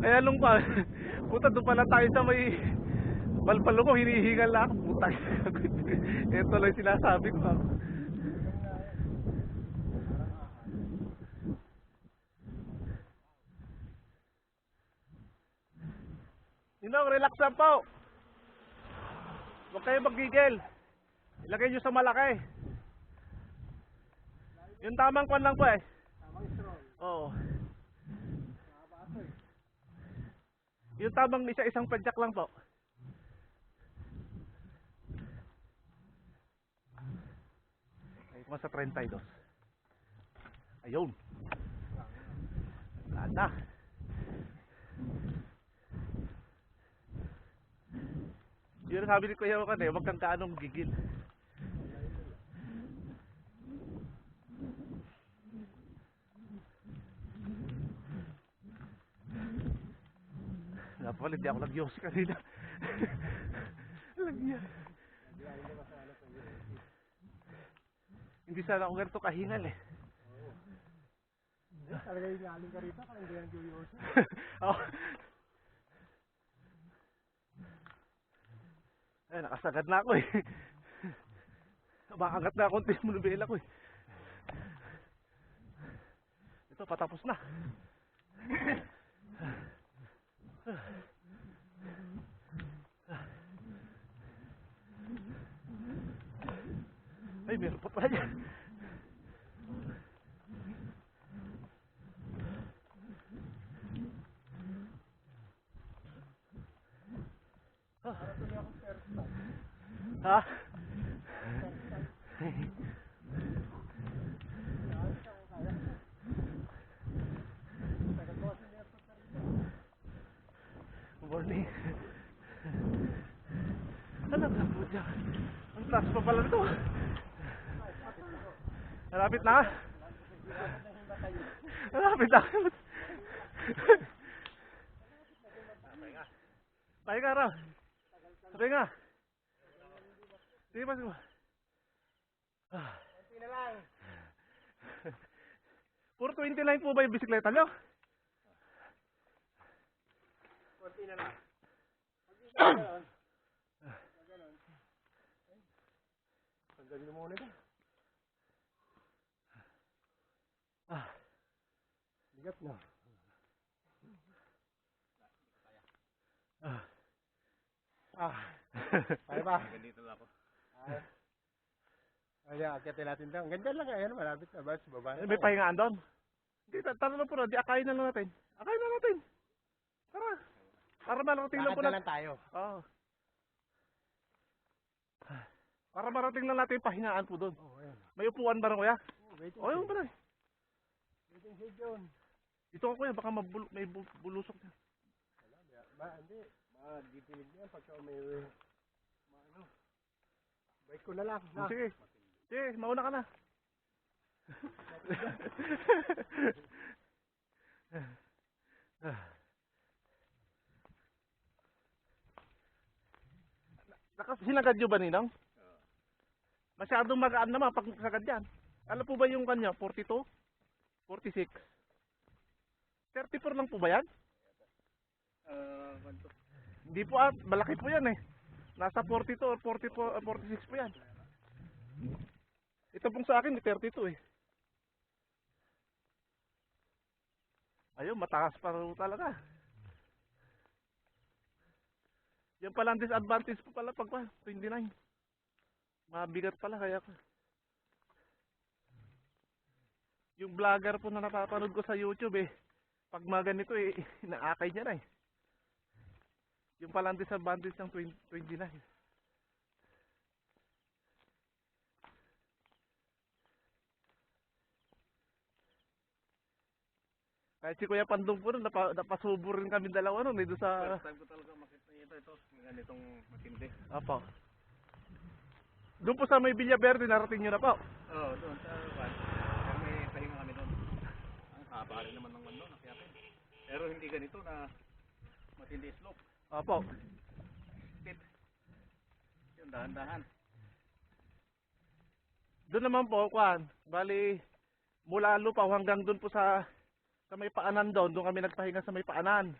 Kaya nung pa, puta doon pala tayo sa may balbalo ko, hinihingal na ako, puta. Ito lang sinasabi ko. Relax lang po. Huwag kayo maggigil. Ilagay nyo sa malaki. Yung tamang kwan lang po eh. Tamang straw. Oo. Nakabato eh. Yung tamang isang padyak lang po. Ay, kung sa 32. Ayun. Ganda. Yun sabi ni Kuya Okan eh, huwag kang kaanong gigil. Napalit, di ako nag-yosi kanina. Lagyan. Hindi sana ako ganito kahingal eh. Talaga yung galing ka rito, kung hindi nag-yoyosi. Oh. Ay, nakasagad na ako eh. Makagat na akong monobela ko eh. Ito, patapos na. Ay, meron pa pala dyan. Ha? Morning. Alam na po dyan. Ang taas pa pala ito. Malapit na. Malapit na. Pahinga raw. Pahinga. Sige pa, sige pa. Konti na lang. Puro 29 po ba yung bisikleta nyo? Konti na lang. Pag-ganon. Tanggalin mo muna ito. Bigat na. Kaya ba? Ganito lang ako. Ay, akyatin natin daw. Ganda lang ngayon, malapit na ba? Sa baba na May tayo. pahingaan doon? Hindi, tara na po na. Di akayin na lang natin. Akayin na natin. Tara. Para marating lang po Lakad na natin. lang tayo. Oo. Para marating lang natin yung pahingaan po doon. Oo, ayan. May upuan ba rin kuya? Waiting O, yun ba na? Waiting shade yun. Dito ko kuya, baka may bulusok na. Hindi. Madidilig yan pagka may... Bike ko na lang. Na. Sige. Sige, mauna ka na. Sinagad nyo ba, Ninang? Masyadong magaan naman pag sagad yan. Alam po ba yung kanya? 42? 46? 34 lang po ba yan? Hindi po malaki po yan eh. Nasa 42 or 44, 46 po yan. Ito pong sa akin, 32 eh. Ayun, mataas pa rin talaga. Yan pala ang disadvantage po pala pag 29. Mabigat pala kaya ko. Yung vlogger po na napapanood ko sa YouTube eh, pag mga ganito eh, inaakay niya na eh. Yung pala ang disadvantage ng 29. Kahit si Kuya Pandong po nun, napasubo rin kami dalawa nun eh, doon sa... First time ko talaga makita ito, ganitong matindi. Apo. Doon po sa may Villa Verde, narating nyo na po. Oo, doon sa van. Pero may pahinga kami doon. Ang haba rin naman ng man doon, nakyakin. Pero hindi ganito na matindi slope. Apo. Steep. Yung dahan-dahan. Doon naman po, Kwan, bali, mula lupaw hanggang doon po sa may paanan doon kami nagpahinga sa may paanan.